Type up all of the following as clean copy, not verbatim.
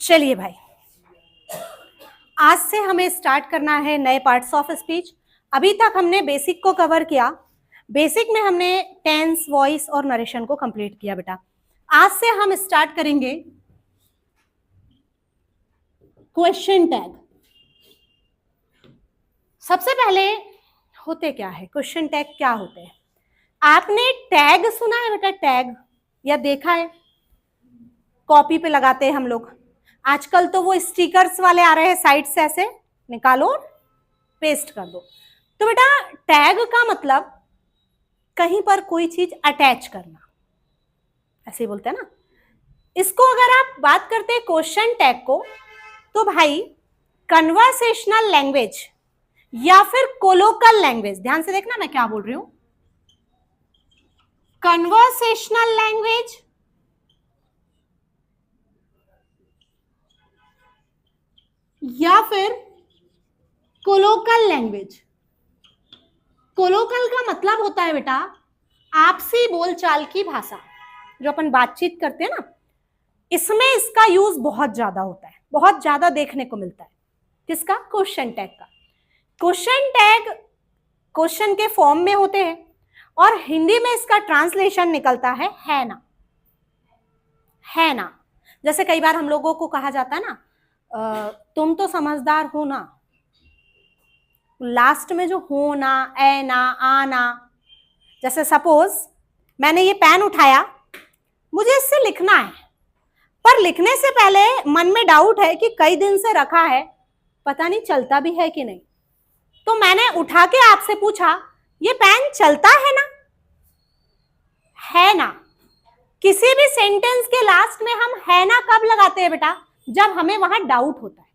चलिए भाई, आज से हमें स्टार्ट करना है नए पार्ट्स ऑफ स्पीच। अभी तक हमने बेसिक को कवर किया। बेसिक में हमने टेंस, वॉइस और नरेशन को कंप्लीट किया बेटा। आज से हम स्टार्ट करेंगे क्वेश्चन टैग। सबसे पहले होते क्या है, क्वेश्चन टैग क्या होते हैं? आपने टैग सुना है बेटा? टैग या देखा है? कॉपी पे लगाते हैं हम लोग। आजकल तो वो स्टिकर्स वाले आ रहे हैं, साइड से ऐसे निकालो पेस्ट कर दो। तो बेटा टैग का मतलब कहीं पर कोई चीज अटैच करना, ऐसे बोलते हैं ना। इसको अगर आप बात करते हैं क्वेश्चन टैग को, तो भाई कन्वर्सेशनल लैंग्वेज या फिर कोलोकल लैंग्वेज, ध्यान से देखना मैं क्या बोल रही हूं, कन्वर्सेशनल लैंग्वेज या फिर कोलोकल लैंग्वेज। कोलोकल का मतलब होता है बेटा आपसी बोलचाल की भाषा, जो अपन बातचीत करते हैं ना, इसमें इसका यूज बहुत ज्यादा होता है, बहुत ज्यादा देखने को मिलता है। किसका? क्वेश्चन टैग का। क्वेश्चन टैग क्वेश्चन के फॉर्म में होते हैं और हिंदी में इसका ट्रांसलेशन निकलता है ना। है ना, जैसे कई बार हम लोगों को कहा जाता है ना, तुम तो समझदार हो ना, लास्ट में जो हो ना, ए ना, आ ना। जैसे सपोज मैंने ये पेन उठाया, मुझे इससे लिखना है, पर लिखने से पहले मन में डाउट है कि कई दिन से रखा है, पता नहीं चलता भी है कि नहीं। तो मैंने उठा के आपसे पूछा, ये पेन चलता है ना? है ना। किसी भी सेंटेंस के लास्ट में हम है ना कब लगाते हैं बेटा? जब हमें वहां डाउट होता है,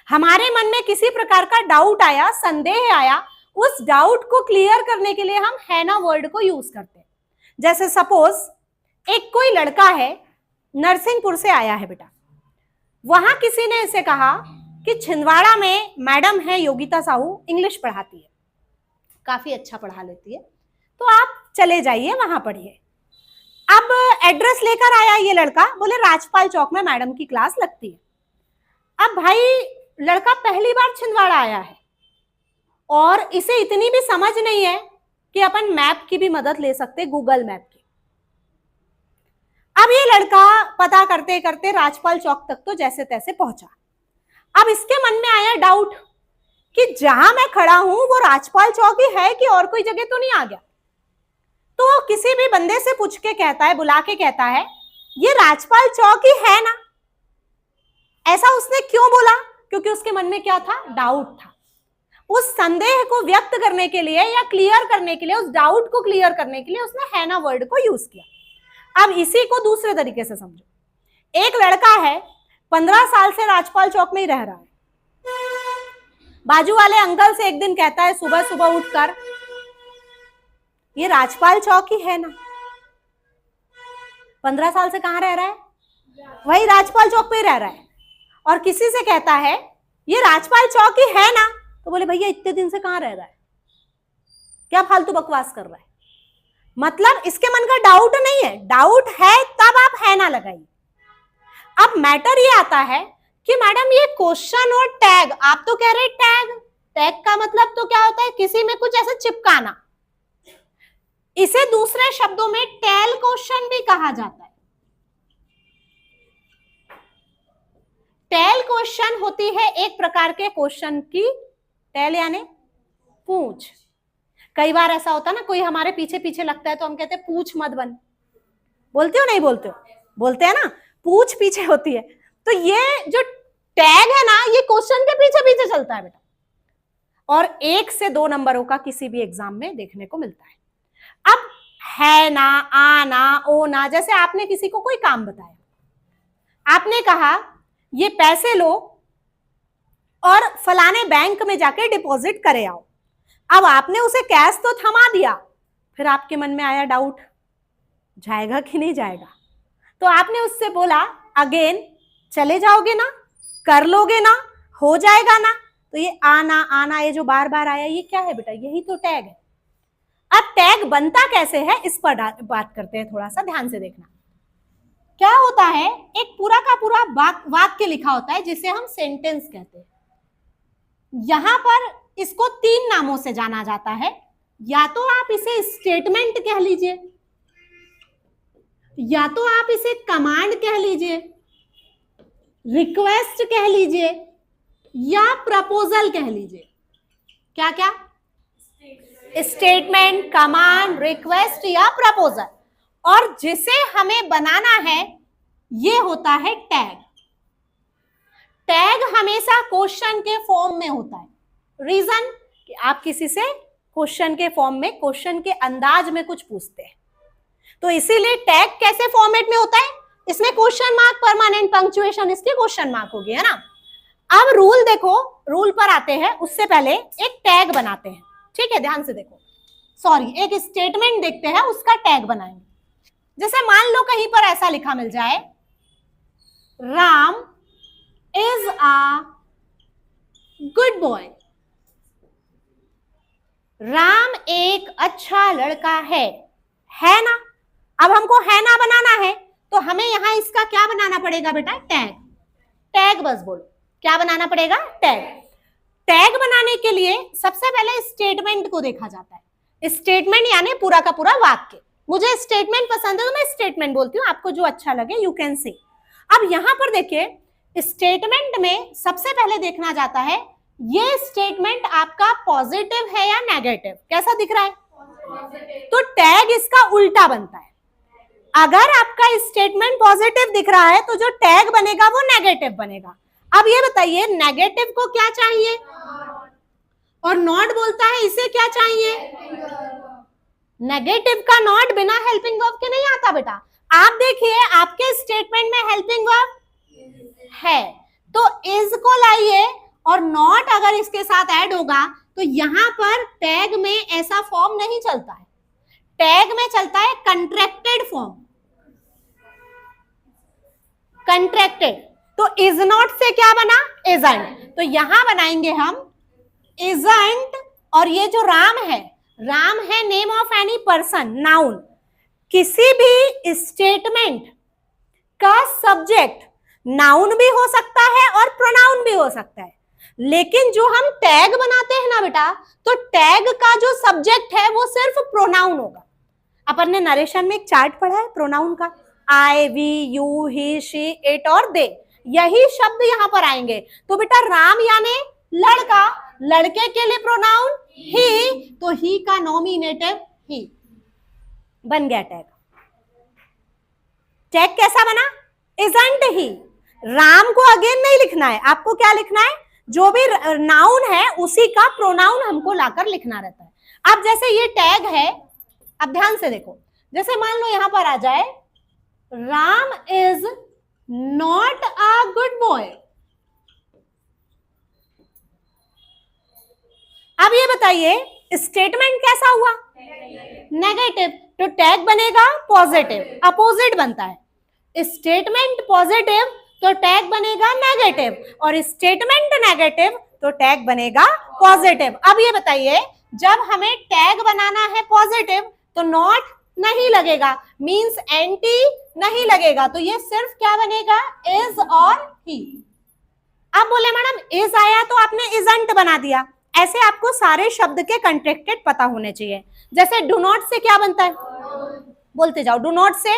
हमारे मन में किसी प्रकार का डाउट आया, संदेह आया, उस डाउट को क्लियर करने के लिए हम है ना वर्ड को यूज करते हैं। जैसे सपोज एक कोई लड़का है, नरसिंहपुर से आया है बेटा, वहां किसी ने इसे कहा कि छिंदवाड़ा में मैडम है योगिता साहू, इंग्लिश पढ़ाती है, काफी अच्छा पढ़ा लेती है, तो आप चले जाइए वहां पढ़िए। अब एड्रेस लेकर आया ये लड़का, बोले राजपाल चौक में मैडम की क्लास लगती है। अब भाई लड़का पहली बार छिंदवाड़ा आया है और इसे इतनी भी समझ नहीं है कि अपन मैप की भी मदद ले सकते, गूगल मैप की। अब ये लड़का पता करते करते राजपाल चौक तक तो जैसे तैसे पहुंचा। अब इसके मन में आया डाउट कि जहां मैं खड़ा हूं वो राजपाल चौक ही है कि और कोई जगह तो नहीं आ गया। तो किसी भी बंदे से पूछ के कहता है, बुला के कहता है, ये राजपाल चौक ही है ना? ऐसा उसने क्यों बोला? क्योंकि उसके मन में क्या था? डाउट था। उस संदेह को व्यक्त करने के लिए या क्लियर करने के लिए, उस डाउट को क्लियर करने के लिए उसने है ना वर्ड को यूज किया। अब इसी को दूसरे तरीके से समझो। एक लड़का है, 15 साल से राजपाल चौक में ही रह रहा है। बाजू वाले अंकल से एक दिन कहता है सुबह सुबह उठकर, ये राजपाल चौक ही है ना? 15 साल से कहां रह रहा है? वही राजपाल चौक पे ही रह रहा है। और किसी से कहता है ये राजपाल चौक ही है ना, तो बोले भैया इतने दिन से कहां रह रहा है, क्या फालतू बकवास कर रहा है। मतलब इसके मन का डाउट नहीं है, डाउट है तब आप है ना लगाइए। अब मैटर ये आता है कि मैडम ये क्वेश्चन और टैग, आप तो कह रहे टैग, टैग का मतलब तो क्या होता है? किसी में कुछ ऐसे चिपकाना। इसे दूसरे शब्दों में टेल क्वेश्चन भी कहा जाता है। टेल क्वेश्चन होती है एक प्रकार के क्वेश्चन की, टेल यानी पूंछ। कई बार ऐसा होता है ना, कोई हमारे पीछे पीछे लगता है तो हम कहते हैं पूंछ मत बन। बोलते हो नहीं बोलते हो? बोलते हैं ना, पूंछ पीछे होती है। तो ये जो टैग है ना, ये क्वेश्चन के पीछे पीछे चलता है बेटा, और 1 से 2 नंबरों का किसी भी एग्जाम में देखने को मिलता है। अब है ना, आना, ओ ना, जैसे आपने किसी को कोई काम बताया, आपने कहा ये पैसे लो और फलाने बैंक में जाके डिपॉजिट करे आओ। अब आपने उसे कैश तो थमा दिया, फिर आपके मन में आया डाउट, जाएगा कि नहीं जाएगा। तो आपने उससे बोला अगेन, चले जाओगे ना, कर लोगे ना, हो जाएगा ना। तो ये आना आना, ये जो बार बार आया, ये क्या है बेटा? यही तो टैग है। अब टैग बनता कैसे है, इस पर बात करते हैं, थोड़ा सा ध्यान से देखना। क्या होता है, एक पूरा का पूरा वाक्य लिखा होता है जिसे हम सेंटेंस कहते हैं। यहां पर इसको 3 नामों से जाना जाता है। या तो आप इसे स्टेटमेंट कह लीजिए, या तो आप इसे कमांड कह लीजिए, रिक्वेस्ट कह लीजिए, या प्रपोजल कह लीजिए। क्या क्या? स्टेटमेंट, कमांड, रिक्वेस्ट या प्रपोजल। और जिसे हमें बनाना है ये होता है टैग। टैग हमेशा क्वेश्चन के फॉर्म में होता है। रीजन कि आप किसी से क्वेश्चन के फॉर्म में, क्वेश्चन के अंदाज में कुछ पूछते हैं, तो इसीलिए टैग कैसे फॉर्मेट में होता है, इसमें क्वेश्चन मार्क, परमानेंट पंक्चुएशन, इसकी क्वेश्चन मार्क होगी, है ना। अब रूल देखो, रूल पर आते हैं, उससे पहले एक टैग बनाते हैं। ठीक है, ध्यान से देखो, सॉरी, एक स्टेटमेंट देखते हैं, उसका टैग बनाएंगे। जैसे मान लो कहीं पर ऐसा लिखा मिल जाए, Ram is a good boy. Ram एक अच्छा लड़का है ना। अब हमको है ना बनाना है, तो हमें यहां इसका क्या बनाना पड़ेगा बेटा? टैग। टैग बस बोलो, क्या बनाना पड़ेगा? टैग। टैग बनाने के लिए सबसे पहले स्टेटमेंट को देखा जाता है। स्टेटमेंट यानी पूरा का पूरा वाक्य। मुझे स्टेटमेंट पसंद है तो मैं स्टेटमेंट बोलती हूँ, आपको जो अच्छा लगे यू कैन से। अब यहां पर देखिए, स्टेटमेंट में सबसे पहले देखना जाता है ये स्टेटमेंट आपका पॉजिटिव है या नेगेटिव। कैसा दिख रहा है? तो टैग इसका उल्टा बनता है। अगर आपका स्टेटमेंट पॉजिटिव दिख रहा है तो जो टैग बनेगा वो नेगेटिव बनेगा। अब ये बताइए, नेगेटिव को क्या चाहिए? और नॉट बोलता है, इसे क्या चाहिए? नेगेटिव का नॉट बिना हेल्पिंग वर्ब के नहीं आता बेटा। आप देखिए, आपके स्टेटमेंट में हेल्पिंग वर्ब है, तो इज को लाइए और नॉट अगर इसके साथ ऐड होगा तो यहां पर टैग में ऐसा फॉर्म नहीं चलता है। टैग में चलता है कंट्रैक्टेड फॉर्म, कंट्रैक्टेड। तो इज नॉट से क्या बना? इजंट। तो यहां बनाएंगे हम इजंट, और ये जो राम है name of any person, noun. किसी भी स्टेटमेंट का सब्जेक्ट नाउन भी हो सकता है और प्रोनाउन भी हो सकता है, लेकिन जो हम टैग बनाते हैं ना बेटा, तो टैग का जो सब्जेक्ट है वो सिर्फ प्रोनाउन होगा। अपन ने नरेशन में एक चार्ट पढ़ा है प्रोनाउन का, I, we, you, he, she, it और दे, यही शब्द यहां पर आएंगे। तो बेटा राम यानी लड़का, लड़के के लिए प्रोनाउन ही, तो ही का नॉमिनेटिव ही बन गया टैग। टैग कैसा बना? Isn't he. राम को अगेन नहीं लिखना है, आपको क्या लिखना है? जो भी नाउन है उसी का प्रोनाउन हमको लाकर लिखना रहता है। अब जैसे ये टैग है, अब ध्यान से देखो, जैसे मान लो यहां पर आ जाए, Ram is not a good boy. अब ये बताइए स्टेटमेंट कैसा हुआ? नेगेटिव। तो टैग बनेगा पॉजिटिव, अपोजिट बनता है। स्टेटमेंट पॉजिटिव तो टैग बनेगा नेगेटिव, और स्टेटमेंट नेगेटिव तो टैग बनेगा पॉजिटिव। अब ये बताइए, जब हमें टैग बनाना है पॉजिटिव तो नॉट नहीं लगेगा, मींस एंटी नहीं लगेगा, तो ये सिर्फ क्या बनेगा? इज और ही। अब बोले मैडम इज आया तो आपने इजंट बना दिया। ऐसे आपको सारे शब्द के कंट्रैक्टेड पता होने चाहिए। जैसे डू नॉट से क्या बनता है? बोलते जाओ, डू नॉट से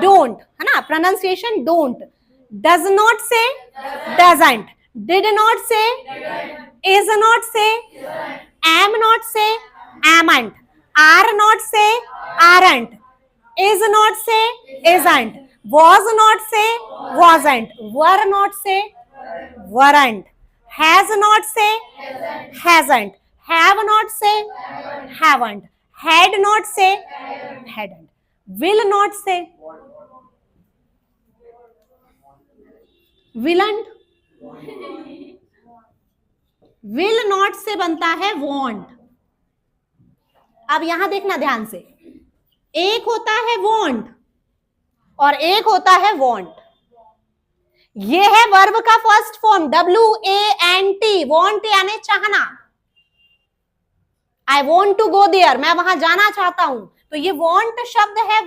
डोंट, है ना, प्रोनाउंसिएशन डोंट। डज नॉट से डजंट, डिड नॉट से इज नॉट से एम नॉट से एमंट, आर नॉट से आरंट, इज नॉट से इजंट, was not से wasn't, were not से weren't, has not से hasn't, have not से haven't, had not से hadn't, will not से willn't, will not से बनता है want। अब यहां देखना ध्यान से, एक होता है want और एक होता है want। ये है वर्ब का फर्स्ट फॉर्म WANT, want यानी चाहना। I want to go there, मैं वहां जाना चाहता हूं, तो ये want शब्द है,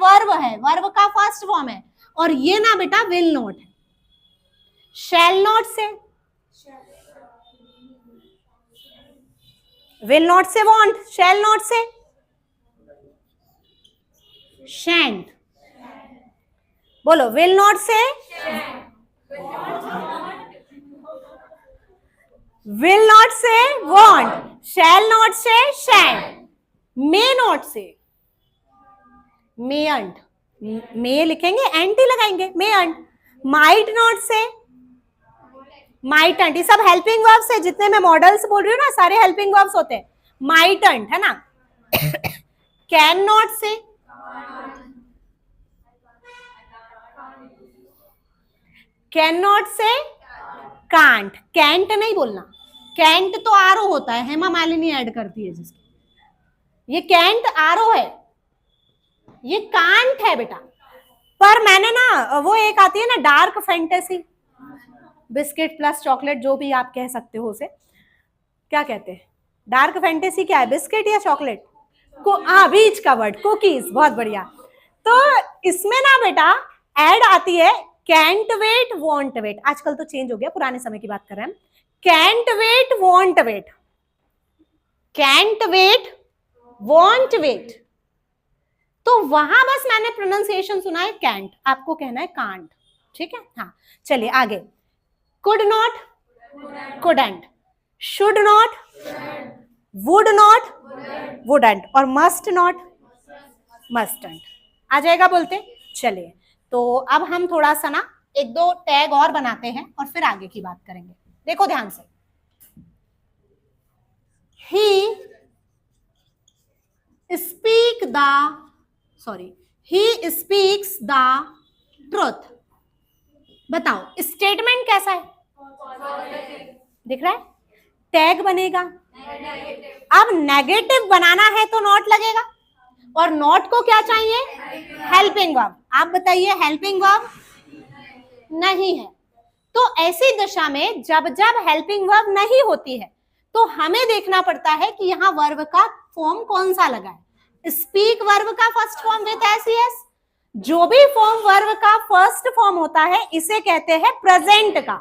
वर्ब का फर्स्ट फॉर्म है। और ये ना बेटा विल नॉट है। शैल नॉट से, विल नॉट से वॉन्ट, शैल नॉट से शैंट। बोलो, विल नॉट से विल नॉट से वॉन्ट, शैल नॉट से शैंट, मे नॉट से मेयंट, मे लिखेंगे एंट ही लगाएंगे, मेयंट, माइट नॉट से माइटंट। ये सब हेल्पिंग वर्ब्स है, जितने मैं मॉडल्स बोल रही हूँ ना सारे हेल्पिंग वर्ब्स होते हैं। माइटंट है ना। कैन नॉट से, कैन नॉट से कांट, कैंट नहीं बोलना, कैंट तो आरो होता है, हेमा मालिनी ऐड करती है जिसकी, ये कैंट आरो है, ये कांट है बेटा। पर मैंने ना वो एक आती है ना dark fantasy, biscuit plus chocolate, जो भी आप कह सकते हो उसे, क्या कहते हैं, डार्क फैंटेसी क्या है, बिस्किट या चॉकलेट को, हाँ बीच का वर्ड, कुकीज, बहुत बढ़िया। तो इसमें ना बेटा ऐड आती है कैंट वेट वॉन्ट वेट, आजकल तो चेंज हो गया, पुराने समय की बात कर रहे हैं हम। Can't wait won't wait, can't wait won't wait, तो वहां बस मैंने प्रोनाउंसिएशन सुना है कैंट, आपको कहना है कांट, ठीक है। हाँ चलिए आगे। Could not, couldn't, should not, would not, wouldn't, और मस्ट नॉट, मस्टंट। आ जाएगा बोलते। चलिए तो अब हम थोड़ा सा ना एक दो टैग और बनाते हैं और फिर आगे की बात करेंगे। देखो ध्यान से, he speak the, sorry, he speaks the truth. बताओ स्टेटमेंट कैसा है, दिख रहा है, टैग बनेगा। अब नेगेटिव बनाना है तो नॉट लगेगा, और नॉट को क्या चाहिए, हेल्पिंग वर्ब। आप बताइए हेल्पिंग वर्ब नहीं है, तो ऐसी दशा में जब जब हेल्पिंग वर्ब नहीं होती है तो हमें देखना पड़ता है कि यहाँ वर्ब का फॉर्म कौन सा लगा है। स्पीक वर्ब का फर्स्ट फॉर्म विद एस, जो भी फॉर्म वर्ब का फर्स्ट फॉर्म होता है इसे कहते हैं प्रेजेंट का,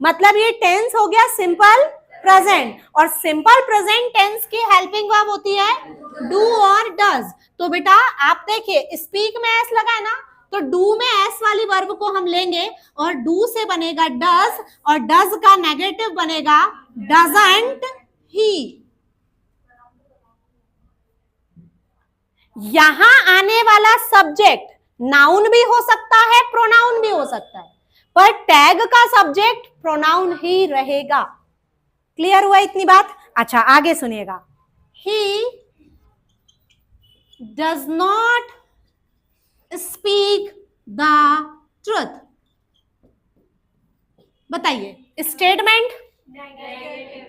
मतलब ये टेंस हो गया सिंपल प्रेजेंट, और सिंपल प्रेजेंट टेंस की हेल्पिंग वर्ब होती है डू और डज। तो बेटा आप देखिए स्पीक में एस लगा है ना, तो डू में एस वाली वर्ब को हम लेंगे और डू से बनेगा डज, और डज का नेगेटिव बनेगा डजंट ही। यहां आने वाला सब्जेक्ट नाउन भी हो सकता है, प्रोनाउन भी हो सकता है, पर टैग का सब्जेक्ट प्रोनाउन ही रहेगा। क्लियर हुआ इतनी बात? अच्छा आगे सुनिएगा। He does not speak the truth. बताइए स्टेटमेंट,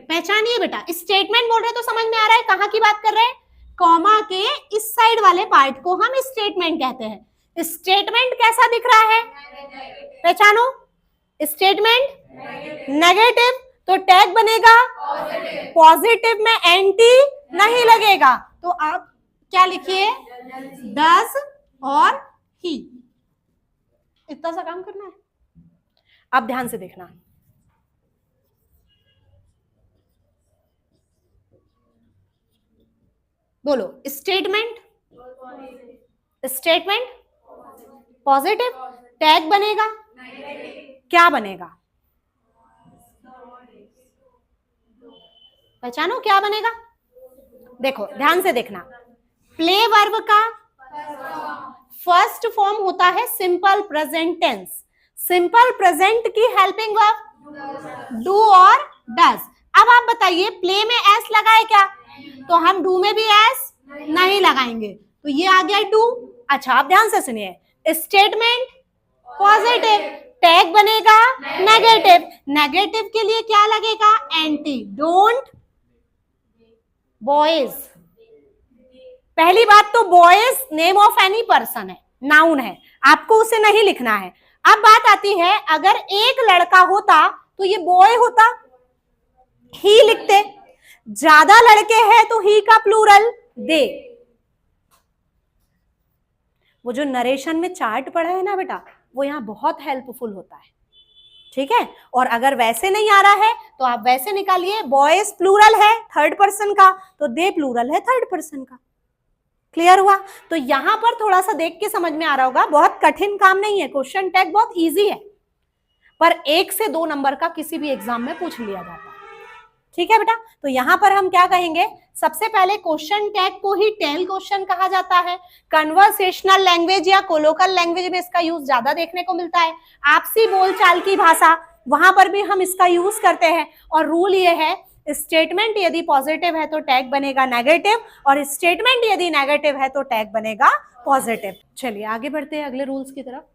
पहचानिए बेटा, स्टेटमेंट बोल रहे तो समझ में आ रहा है कहां की बात कर रहे हैं, कॉमा के इस साइड वाले पार्ट को हम स्टेटमेंट कहते हैं। स्टेटमेंट कैसा दिख रहा है, पहचानो, स्टेटमेंट नेगेटिव, तो टैग बनेगा पॉजिटिव में एंटी नहीं लगेगा, तो आप क्या लिखिए डज और ही, इतना सा काम करना है। अब ध्यान से देखना, बोलो स्टेटमेंट, स्टेटमेंट पॉजिटिव, टैग बनेगा क्या बनेगा, पहचानो क्या बनेगा। देखो ध्यान से देखना, प्ले वर्ब का फर्स्ट फॉर्म होता है simple present tense, simple present की हेल्पिंग वर्ब डू और डज। अब आप बताइए प्ले में एस लगाए क्या, तो हम डू में भी एस नहीं लगाएंगे, तो ये आ गया डू। अच्छा आप ध्यान से सुनिए, स्टेटमेंट पॉजिटिव, टैग बनेगा नेगेटिव, नेगेटिव के लिए क्या लगेगा एंटी, डोंट बॉयज। पहली बात तो boys name of any person है, नाउन है, आपको उसे नहीं लिखना है। अब बात आती है अगर एक लड़का होता तो ये बॉय होता, ही लिखते, ज्यादा लड़के हैं तो ही का प्लूरल दे। वो जो नरेशन में चार्ट पढ़ा है ना बेटा, वो यहाँ बहुत हेल्पफुल होता है, ठीक है। और अगर वैसे नहीं आ रहा है तो आप वैसे निकालिए, बॉयज प्लूरल है थर्ड पर्सन का, तो दे प्लूरल है थर्ड पर्सन का। क्लियर हुआ? तो यहां पर थोड़ा सा देख के समझ में आ रहा होगा, बहुत कठिन काम नहीं है, क्वेश्चन टैग बहुत इजी है, पर 1 से 2 नंबर का किसी भी एग्जाम में पूछ लिया जाता है, ठीक है बेटा। तो यहां पर हम क्या कहेंगे, सबसे पहले क्वेश्चन टैग को ही टेल क्वेश्चन कहा जाता है। कन्वर्सेशनल लैंग्वेज या कोलोकल लैंग्वेज में इसका यूज ज्यादा देखने को मिलता है। आपसी बोलचाल की भाषा, वहां पर भी हम इसका यूज करते हैं। और रूल ये है, स्टेटमेंट यदि पॉजिटिव है तो टैग बनेगा नेगेटिव, और स्टेटमेंट यदि नेगेटिव है तो टैग बनेगा पॉजिटिव। चलिए आगे बढ़ते हैं अगले रूल्स की तरफ।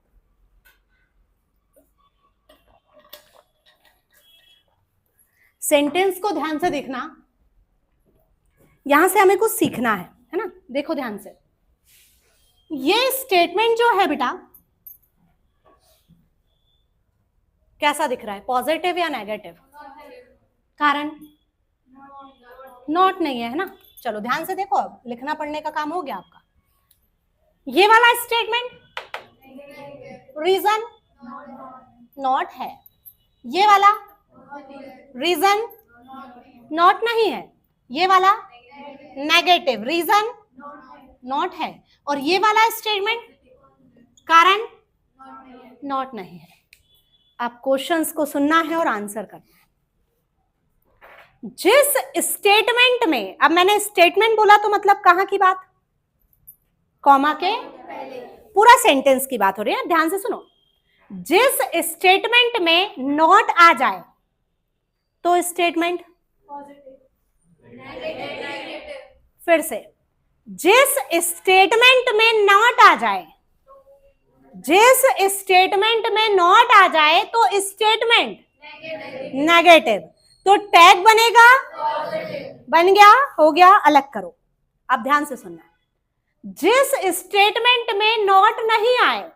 सेंटेंस को ध्यान से देखना, यहां से हमें कुछ सीखना है ना। देखो ध्यान से, ये स्टेटमेंट जो है बेटा कैसा दिख रहा है, पॉजिटिव या नेगेटिव? कारण नॉट नहीं है ना। चलो ध्यान से देखो, अब लिखना पढ़ने का काम हो गया आपका। ये वाला स्टेटमेंट रीजन नॉट है, ये वाला रीजन नॉट नहीं है, ये वाला नेगेटिव रीजन नॉट है, और ये वाला स्टेटमेंट कारण नॉट नहीं है। आप क्वेश्चंस को सुनना है और आंसर करना है। जिस स्टेटमेंट में, अब मैंने स्टेटमेंट बोला तो मतलब कहां की बात, कॉमा के पूरा सेंटेंस की बात हो रही है, ध्यान से सुनो। जिस स्टेटमेंट में नॉट आ जाए तो स्टेटमेंट फिर से, जिस स्टेटमेंट में नॉट आ जाए, जिस स्टेटमेंट में नॉट आ जाए तो स्टेटमेंट नेगेटिव, तो टैग बनेगा बन गया, हो गया, अलग करो। अब ध्यान से सुनना, जिस स्टेटमेंट में नॉट नहीं आए,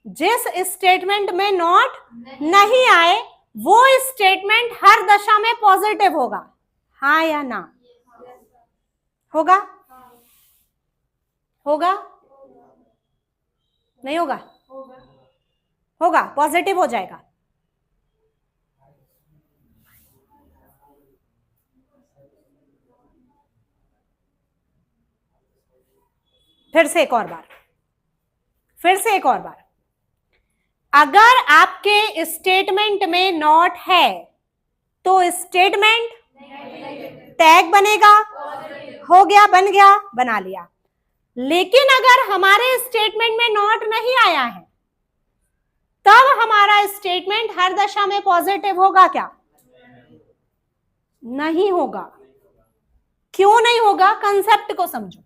जिस स्टेटमेंट में नॉट नहीं आए वो स्टेटमेंट हर दशा में पॉजिटिव होगा, हाँ या ना? होगा? होगा? नहीं होगा? होगा, पॉजिटिव हो जाएगा। फिर से एक और बार, फिर से एक और बार, अगर आपके स्टेटमेंट में नॉट है तो स्टेटमेंट टैग बनेगा, हो गया, बन गया, बना लिया। लेकिन अगर हमारे स्टेटमेंट में नॉट नहीं आया है तब हमारा स्टेटमेंट हर दशा में पॉजिटिव होगा क्या? नहीं होगा। क्यों नहीं होगा? कंसेप्ट को समझो।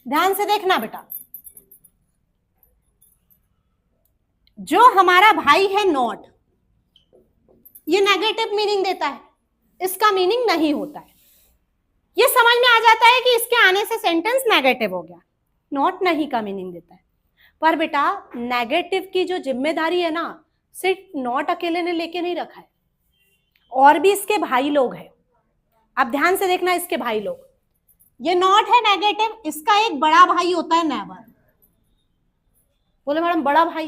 ध्यान से देखना बेटा, जो हमारा भाई है नॉट, ये नेगेटिव मीनिंग देता है, इसका मीनिंग नहीं होता है। ये समझ में आ जाता है कि इसके आने से सेंटेंस नेगेटिव हो गया, नॉट नहीं का मीनिंग देता है। पर बेटा नेगेटिव की जो जिम्मेदारी है ना, सिर्फ नॉट अकेले ने लेके नहीं रखा है, और भी इसके भाई लोग हैं। अब ध्यान से देखना, इसके भाई लोग, ये नॉट है नेगेटिव, इसका एक बड़ा भाई होता है नेवर। बोले मैडम बड़ा भाई,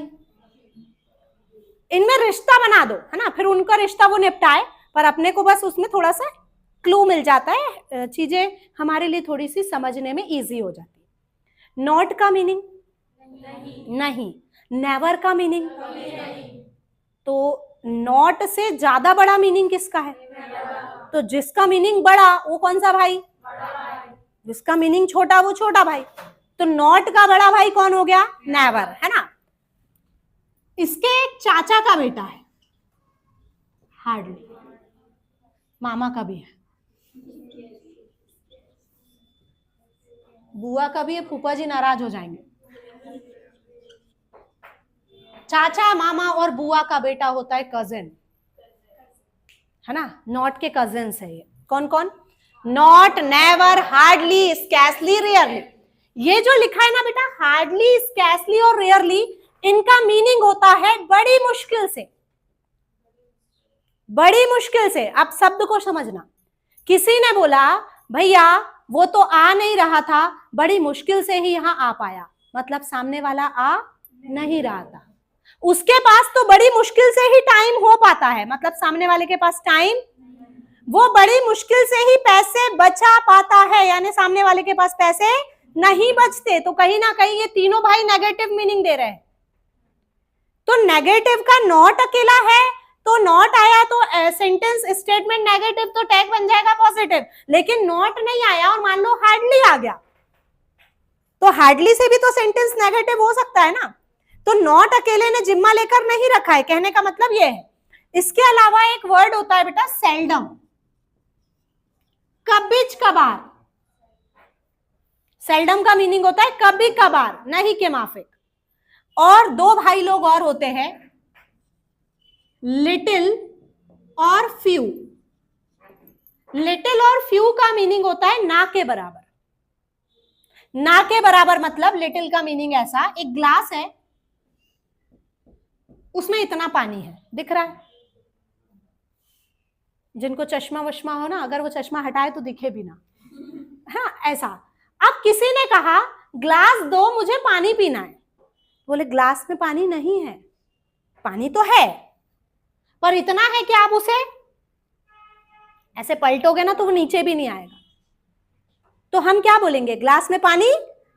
इनमें रिश्ता बना दो, है ना, फिर उनका रिश्ता वो निपटाए, पर अपने को बस उसमें थोड़ा सा क्लू मिल जाता है, चीजें हमारे लिए थोड़ी सी समझने में इजी हो जाती है। नॉट का मीनिंग नहीं, नेवर का मीनिंग, तो नॉट से ज्यादा बड़ा मीनिंग किसका है? तो जिसका मीनिंग बड़ा वो कौन सा भाई? जिसका मीनिंग छोटा वो छोटा भाई। तो नॉट का बड़ा भाई कौन हो गया? नेवर, है ना। इसके एक चाचा का बेटा है, हार्डली, मामा का भी है, बुआ का भी है, फूफा जी नाराज हो जाएंगे। चाचा, मामा और बुआ का बेटा होता है कजिन, है ना, नॉट के कजिन्स है ये। कौन कौन? Not, never, hardly, scarcely, rarely. ये जो लिखा है ना बेटा, हार्डली, स्कैर्सली और रेयरली, इनका मीनिंग होता है बड़ी मुश्किल से, बड़ी मुश्किल से। अब शब्द को समझना, किसी ने बोला भैया वो तो आ नहीं रहा था, बड़ी मुश्किल से ही यहाँ आ पाया, मतलब सामने वाला आ नहीं रहा था, उसके पास तो बड़ी मुश्किल से ही टाइम हो पाता है, मतलब सामने वाले के पास टाइम, वो बड़ी मुश्किल से ही पैसे बचा पाता है, यानी सामने वाले के पास पैसे नहीं बचते। तो कहीं ना कहीं ये तीनों भाई नेगेटिव मीनिंग दे रहे हैं। तो नेगेटिव का नॉट अकेला है, तो नॉट आया तो सेंटेंस स्टेटमेंट नेगेटिव, तो टैग बन जाएगा पॉजिटिव। लेकिन नॉट नहीं आया और मान लो हार्डली आ गया, तो हार्डली से भी तो सेंटेंस नेगेटिव हो सकता है ना। तो नॉट अकेले ने जिम्मा लेकर नहीं रखा है, कहने का मतलब ये है। इसके अलावा एक वर्ड होता है बेटा सेल्डम, कबिज कबार। सेल्डम का मीनिंग होता है कभी कभार, नहीं के माफिक। और दो भाई लोग और होते हैं, लिटिल और फ्यू। लिटिल और फ्यू का मीनिंग होता है ना के बराबर। ना के बराबर मतलब लिटिल का मीनिंग ऐसा, एक ग्लास है उसमें इतना पानी है, दिख रहा है, जिनको चश्मा वश्मा हो ना, अगर वो चश्मा हटाए तो दिखे भी ना, हाँ ऐसा। अब किसी ने कहा ग्लास दो मुझे पानी पीना है, बोले ग्लास में पानी नहीं है, पानी तो है पर इतना है कि आप उसे ऐसे पलटोगे ना तो वो नीचे भी नहीं आएगा। तो हम क्या बोलेंगे, ग्लास में पानी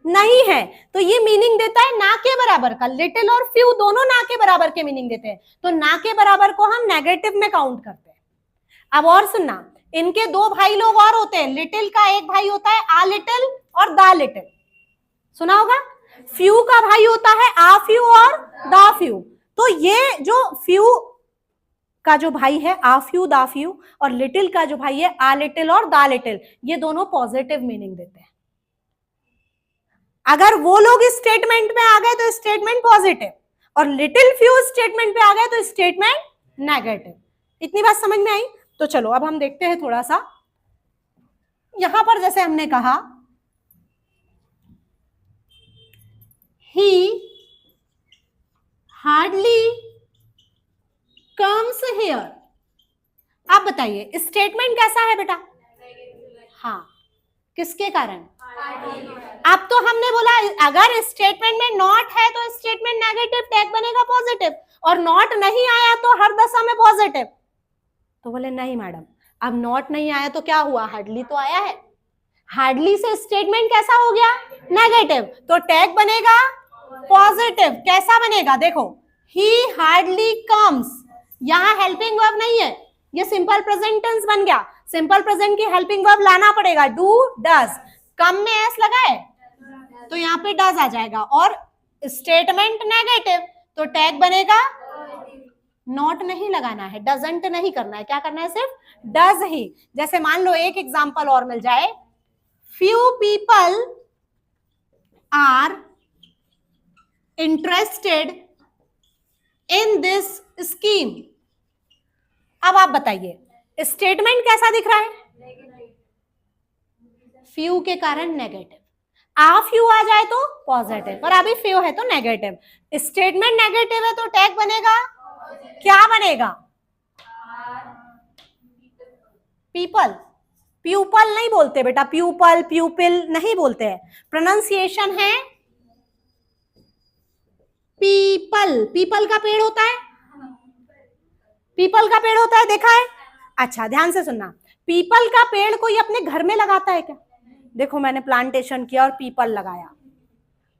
नहीं है। तो ये मीनिंग देता है ना के बराबर का। लिटिल और फ्यू दोनों ना के बराबर के मीनिंग देते हैं, तो ना के बराबर को हम नेगेटिव में काउंट करते हैं। अब और सुनना, इनके दो भाई लोग और होते हैं। लिटिल का एक भाई होता है आ लिटिल और दा लिटिल, सुना होगा। फ्यू का भाई होता है आ फ्यू और दा फ्यू। तो ये जो फ्यू का जो भाई है आ फ्यू दा फ्यू, और लिटिल का जो भाई है आ लिटिल और दा लिटिल, ये दोनों पॉजिटिव मीनिंग देते हैं। अगर वो लोग इस स्टेटमेंट में आ गए तो स्टेटमेंट पॉजिटिव, और लिटिल फ्यू स्टेटमेंट पे आ गए तो स्टेटमेंट नेगेटिव। इतनी बात समझ में आई। तो चलो अब हम देखते हैं थोड़ा सा। यहां पर जैसे हमने कहा ही हार्डली कम्स हियर। आप बताइए स्टेटमेंट कैसा है बेटा? हाँ, किसके कारण? अब तो हमने बोला अगर स्टेटमेंट में नॉट है तो स्टेटमेंट नेगेटिव, टैग बनेगा पॉजिटिव, और नॉट नहीं आया तो हर दशा में पॉजिटिव। तो बोले नहीं मैडम, अब नॉट नहीं आया तो क्या हुआ, हार्डली तो आया है। हार्डली से स्टेटमेंट कैसा हो गया, नेगेटिव, तो टैग बनेगा पॉजिटिव। कैसा बनेगा देखो, ही हार्डली कम्स, यहां हेल्पिंग वर्ब नहीं है, ये सिंपल प्रेजेंट टेंस बन गया। सिंपल प्रेजेंट की हेल्पिंग वर्ब लाना पड़ेगा, डू डज। कम में एस लगाए तो यहाँ पे डज आ जाएगा, और स्टेटमेंट नेगेटिव तो टैग बनेगा, नॉट नहीं लगाना है, डजंट नहीं करना है, क्या करना है, सिर्फ डज ही। जैसे मान लो एक एग्जांपल और मिल जाए, few people are interested in this scheme. अब आप बताइए स्टेटमेंट कैसा दिख रहा है, फ्यू के कारण नेगेटिव, आ फ्यू आ जाए तो पॉजिटिव, पर अभी फ्यू है तो नेगेटिव। स्टेटमेंट नेगेटिव है तो टैग बनेगा, क्या बनेगा, पीपल। प्यूपल नहीं बोलते बेटा, प्यूपल प्यूपिल नहीं बोलते हैं, प्रोनाउंसिएशन है पीपल। पीपल का पेड़ होता है, पीपल का पेड़ होता है, देखा है? अच्छा ध्यान से सुनना, पीपल का पेड़ कोई अपने घर में लगाता है क्या? देखो मैंने प्लांटेशन किया और पीपल लगाया,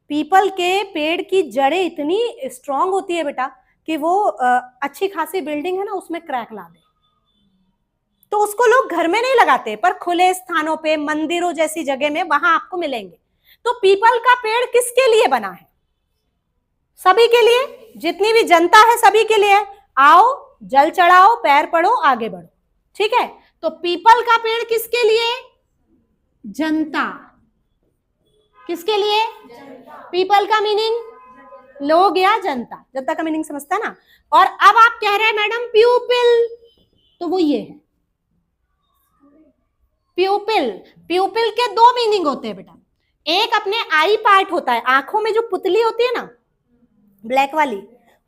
पीपल के पेड़ की जड़ें इतनी स्ट्रांग होती है बेटा कि वो अच्छी खासी बिल्डिंग है ना उसमें क्रैक ला दे। तो उसको लोग घर में नहीं लगाते, पर खुले स्थानों पे, मंदिरों जैसी जगह में वहां आपको मिलेंगे। तो पीपल का पेड़ किसके लिए बना है? सभी के लिए, जितनी भी जनता है सभी के लिए। आओ जल चढ़ाओ, पैर पड़ो, आगे बढ़ो, ठीक है। तो पीपल का पेड़ किसके लिए? जनता। किसके लिए? पीपल का मीनिंग लोग या जनता, जनता का मीनिंग समझता है ना। और अब आप कह रहे हैं मैडम प्यूपिल, तो वो ये है प्यूपिल। प्यूपिल के दो मीनिंग होते हैं बेटा, एक अपने आई पार्ट होता है, आंखों में जो पुतली होती है ना ब्लैक वाली,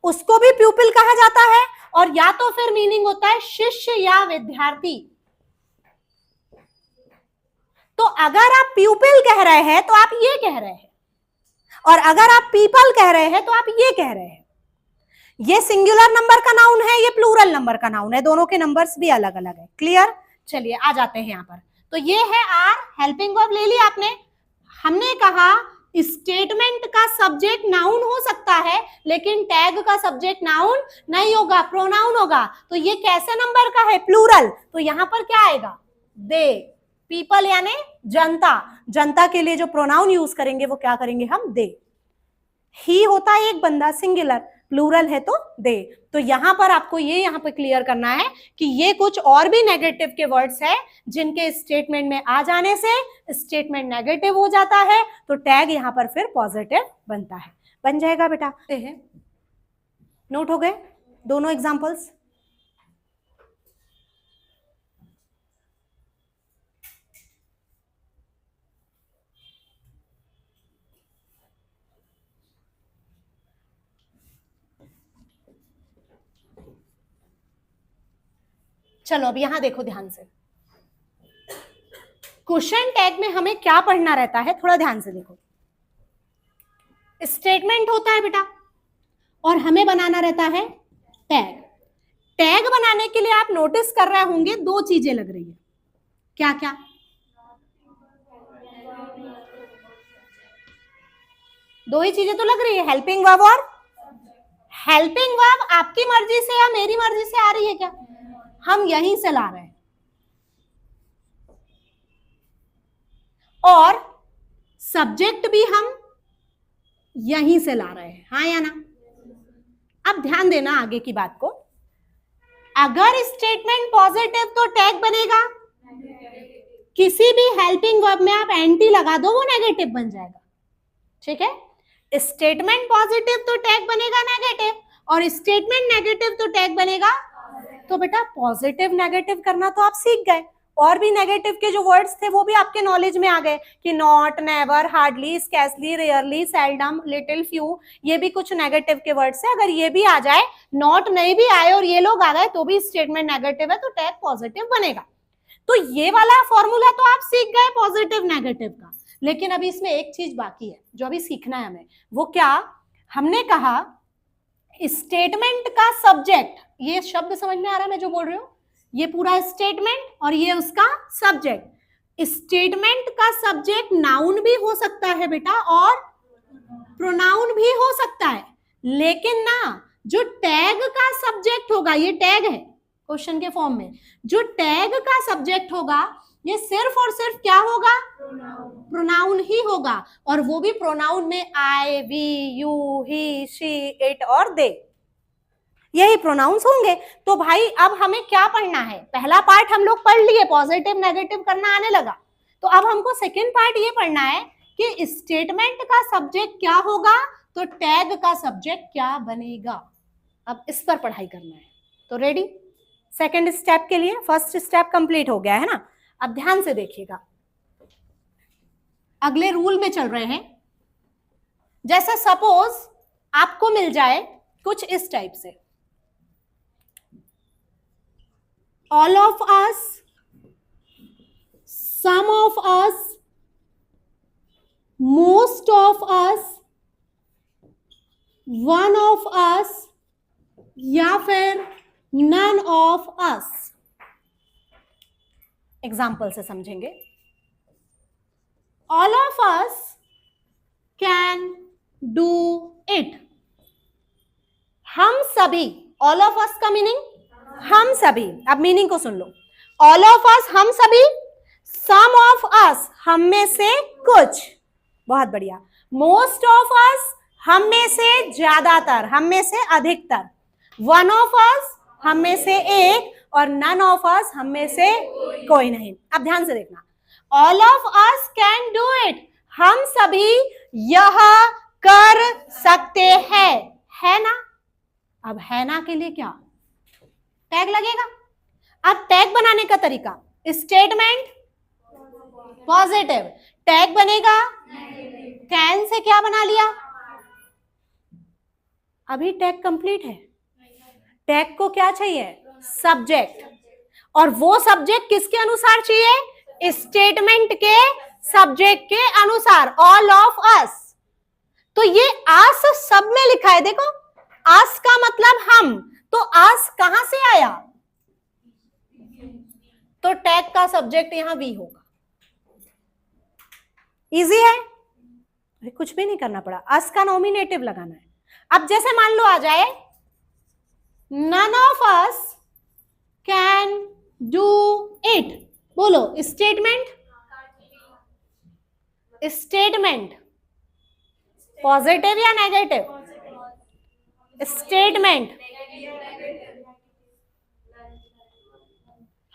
उसको भी प्यूपिल कहा जाता है, और या तो फिर मीनिंग होता है शिष्य या विद्यार्थी। तो अगर आप प्यूपिल कह रहे हैं तो आप ये कह रहे हैं, और अगर आप पीपल कह रहे हैं तो आप ये कह रहे हैं। ये सिंगुलर नंबर का नाउन है, ये प्लूरल नंबर का नाउन है, दोनों के नंबर्स भी अलग अलग है। क्लियर? चलिए आ जाते हैं यहां पर। तो ये है आर, हेल्पिंग वर्ब ले लिया आपने। हमने कहा स्टेटमेंट का सब्जेक्ट नाउन हो सकता है, लेकिन टैग का सब्जेक्ट नाउन नहीं होगा, प्रोनाउन होगा। तो ये कैसे नंबर का है? प्लूरल। तो यहां पर क्या आएगा? दे। पीपल यानी जनता, जनता के लिए जो प्रोनाउन यूज करेंगे वो क्या करेंगे हम? दे। ही होता है एक बंदा, सिंगुलर, प्लूरल है तो दे। तो यहां पर आपको ये यहां पर क्लियर करना है कि ये कुछ और भी नेगेटिव के वर्ड्स है जिनके स्टेटमेंट में आ जाने से स्टेटमेंट नेगेटिव हो जाता है, तो टैग यहां पर फिर पॉजिटिव बनता है। बन जाएगा बेटा? नोट हो गए दोनों एग्जांपल्स? चलो अब यहां देखो ध्यान से। क्वेश्चन टैग में हमें क्या पढ़ना रहता है, थोड़ा ध्यान से देखो। स्टेटमेंट होता है बेटा, और हमें बनाना रहता है टैग। टैग बनाने के लिए आप नोटिस कर रहे होंगे दो चीजें लग रही है। क्या क्या? दो ही चीजें तो लग रही है, हेल्पिंग वर्ब और हेल्पिंग वर्ब आपकी मर्जी से या मेरी मर्जी से आ रही है क्या? हम यहीं से ला रहे हैं। और सब्जेक्ट भी हम यहीं से ला रहे हैं, हाँ या ना? अब ध्यान देना आगे की बात को। अगर स्टेटमेंट पॉजिटिव तो टैग बनेगा, किसी भी हेल्पिंग वर्ब में आप एंटी लगा दो वो नेगेटिव बन जाएगा। ठीक है? स्टेटमेंट पॉजिटिव तो टैग बनेगा नेगेटिव, और स्टेटमेंट नेगेटिव तो टैग बनेगा। तो बेटा पॉजिटिव नेगेटिव करना तो आप सीख गए, और भी नेगेटिव के जो वर्ड्स थे वो भी आपके नॉलेज में आ गए कि not, never, hardly, scarcely, rarely, seldom, little, few, ये भी कुछ नेगेटिव के वर्ड्स है। अगर ये भी आ जाए, नॉट नहीं भी आए और ये लोग आ गए तो भी स्टेटमेंट नेगेटिव है, तो टैग पॉजिटिव बनेगा। तो ये वाला फॉर्मूला तो आप सीख गए पॉजिटिव नेगेटिव का, लेकिन अभी इसमें एक चीज बाकी है जो अभी सीखना है हमें। वो क्या? हमने कहा स्टेटमेंट का सब्जेक्ट, ये शब्द समझ में आ रहा है मैं जो बोल रही हूं? ये पूरा स्टेटमेंट और ये उसका सब्जेक्ट। स्टेटमेंट का सब्जेक्ट नाउन भी हो सकता है बेटा, और प्रोनाउन भी हो सकता है, लेकिन ना जो टैग का सब्जेक्ट होगा, ये टैग है क्वेश्चन के फॉर्म में, जो टैग का सब्जेक्ट होगा ये सिर्फ और सिर्फ क्या होगा? प्रोनाउन ही होगा, और वो भी प्रोनाउन में I, we, you, he, she, it और दे, यही प्रोनाउंस होंगे। तो भाई अब हमें क्या पढ़ना है? पहला पार्ट हम लोग पढ़ लिए, पॉजिटिव नेगेटिव करना आने लगा। तो अब हमको सेकेंड पार्ट ये पढ़ना है कि स्टेटमेंट का सब्जेक्ट क्या होगा, तो टैग का सब्जेक्ट क्या बनेगा। अब इस पर पढ़ाई करना है। तो रेडी? सेकेंड स्टेप के लिए फर्स्ट स्टेप कंप्लीट हो गया है ना? अब ध्यान से देखिएगा, अगले रूल में चल रहे हैं। जैसे सपोज आपको मिल जाए कुछ इस टाइप से, all of us, some of us, most of us, one of us, या फिर none of us। एग्जाम्पल से समझेंगे। all of us can do it। हम सभी, all of us का मीनिंग हम सभी। अब मीनिंग को सुन लो। ऑल ऑफ अस हम सभी, सम ऑफ अस हम में से कुछ, बहुत बढ़िया, मोस्ट ऑफ अस हम में से ज्यादातर, हम में से अधिकतर, वन ऑफ अस हम में से एक, और नन ऑफ अस हम में से कोई नहीं। अब ध्यान से देखना, all of us can do it, हम सभी यह कर सकते हैं, है ना? अब है ना के लिए क्या टैग लगेगा? अब टैग बनाने का तरीका, स्टेटमेंट पॉजिटिव, टैग बनेगा कैन से क्या बना लिया? अभी टैग कंप्लीट है। टैग को क्या चाहिए? सब्जेक्ट। और वो सब्जेक्ट किसके अनुसार चाहिए? स्टेटमेंट के सब्जेक्ट के अनुसार, ऑल ऑफ अस। तो ये आस सब में लिखा है, देखो आस का मतलब हम, तो आस कहां से आया? तो टैग का सब्जेक्ट यहां वी होगा। इजी है, कुछ भी नहीं करना पड़ा, अस का नॉमिनेटिव लगाना है। अब जैसे मान लो आ जाए none of us can do it, बोलो स्टेटमेंट, स्टेटमेंट पॉजिटिव या नेगेटिव? स्टेटमेंट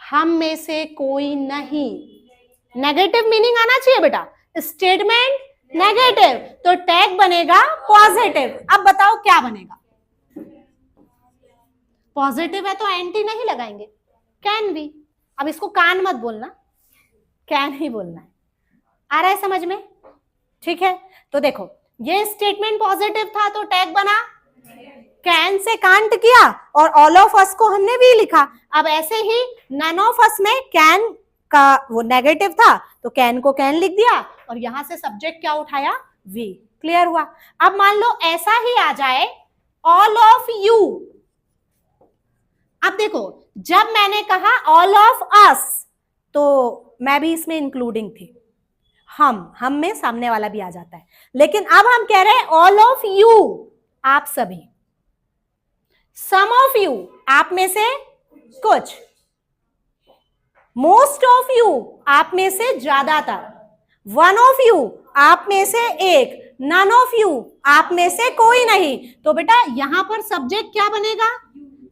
हम में से कोई नहीं, नेगेटिव मीनिंग आना चाहिए बेटा, स्टेटमेंट नेगेटिव, तो टैग बनेगा पॉजिटिव। अब बताओ क्या बनेगा? पॉजिटिव है तो एंटी नहीं लगाएंगे, कैन भी। अब इसको कान मत बोलना, कैन ही बोलना है। आ रहा है समझ में? ठीक है, तो देखो ये स्टेटमेंट पॉजिटिव था तो टैग बना, कैन से कांट किया और ऑल ऑफ अस को हमने भी लिखा। अब ऐसे ही नन ऑफ अस में कैन का वो नेगेटिव था तो कैन को कैन लिख दिया और यहां से सब्जेक्ट क्या उठाया? वी। क्लियर हुआ? अब मान लो ऐसा ही आ जाए ऑल ऑफ यू। अब देखो जब मैंने कहा ऑल ऑफ अस तो मैं भी इसमें इंक्लूडिंग थी, हम में सामने वाला भी आ जाता है, लेकिन अब हम कह रहे हैं ऑल ऑफ यू, आप सभी, सम ऑफ यू, आप में से कुछ, मोस्ट ऑफ यू, आप में से ज्यादातर, वन ऑफ यू, आप में से एक, नन ऑफ यू, आप में से कोई नहीं। तो बेटा यहां पर सब्जेक्ट क्या बनेगा?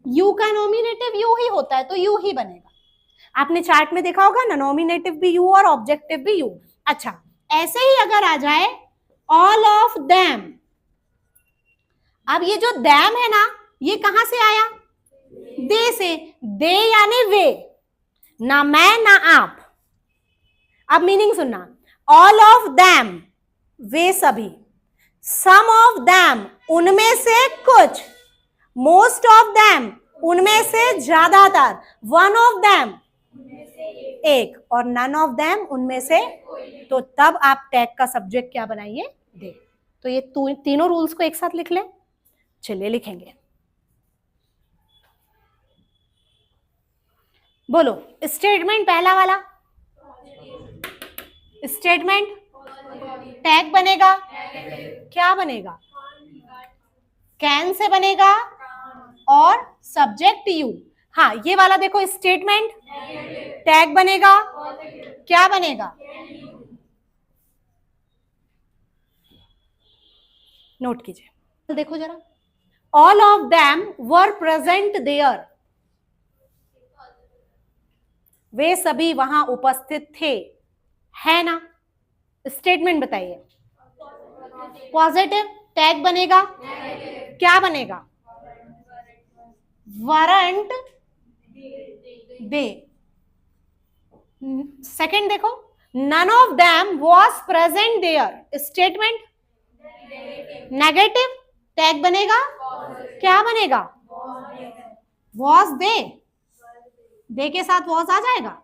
यू का नॉमिनेटिव यू ही होता है तो यू ही बनेगा। आपने चार्ट में देखा होगा ना, नॉमिनेटिव भी यू और ऑब्जेक्टिव भी यू। अच्छा, ऐसे ही अगर आ जाए ऑल ऑफ देम, अब ये जो देम है ना, ये कहां से आया? दे से, दे यानी वे, ना मैं ना आप। अब मीनिंग सुनना, ऑल ऑफ देम वे सभी, सम ऑफ देम उनमें से कुछ, मोस्ट ऑफ देम उनमें से ज्यादातर, वन ऑफ देम एक, और नन ऑफ देम उनमें से। तो तब आप टैग का सब्जेक्ट क्या बनाइए? दे। तो ये तीनों रूल्स को एक साथ लिख लें। चलिए लिखेंगे, बोलो स्टेटमेंट पहला वाला, स्टेटमेंट टैग बनेगा, क्या बनेगा? कैन से बनेगा और सब्जेक्ट यू। हाँ ये वाला देखो स्टेटमेंट, टैग बनेगा, क्या बनेगा? नोट कीजिए, देखो जरा, all of them were present there, वे सभी वहां उपस्थित थे, है ना? स्टेटमेंट बताइए, पॉजिटिव, टैग बनेगा, क्या बनेगा? Weren't they. सेकंड देखो, none of them was present there, statement negative, tag बनेगा, क्या बनेगा? वॉज दे, दे के साथ वॉज आ जाएगा।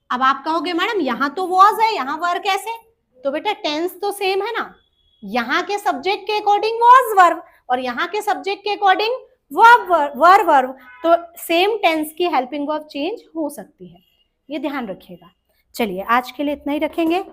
अब आप कहोगे मैडम यहां तो वॉज है, यहां वर कैसे? तो बेटा टेंस तो सेम है ना, यहां के सब्जेक्ट के अकॉर्डिंग वॉज वर्ब और यहां के सब्जेक्ट के अकॉर्डिंग वर वर्ब, तो सेम टेंस की हेल्पिंग वर्ब चेंज हो सकती है, ये ध्यान रखिएगा। चलिए आज के लिए इतना ही रखेंगे।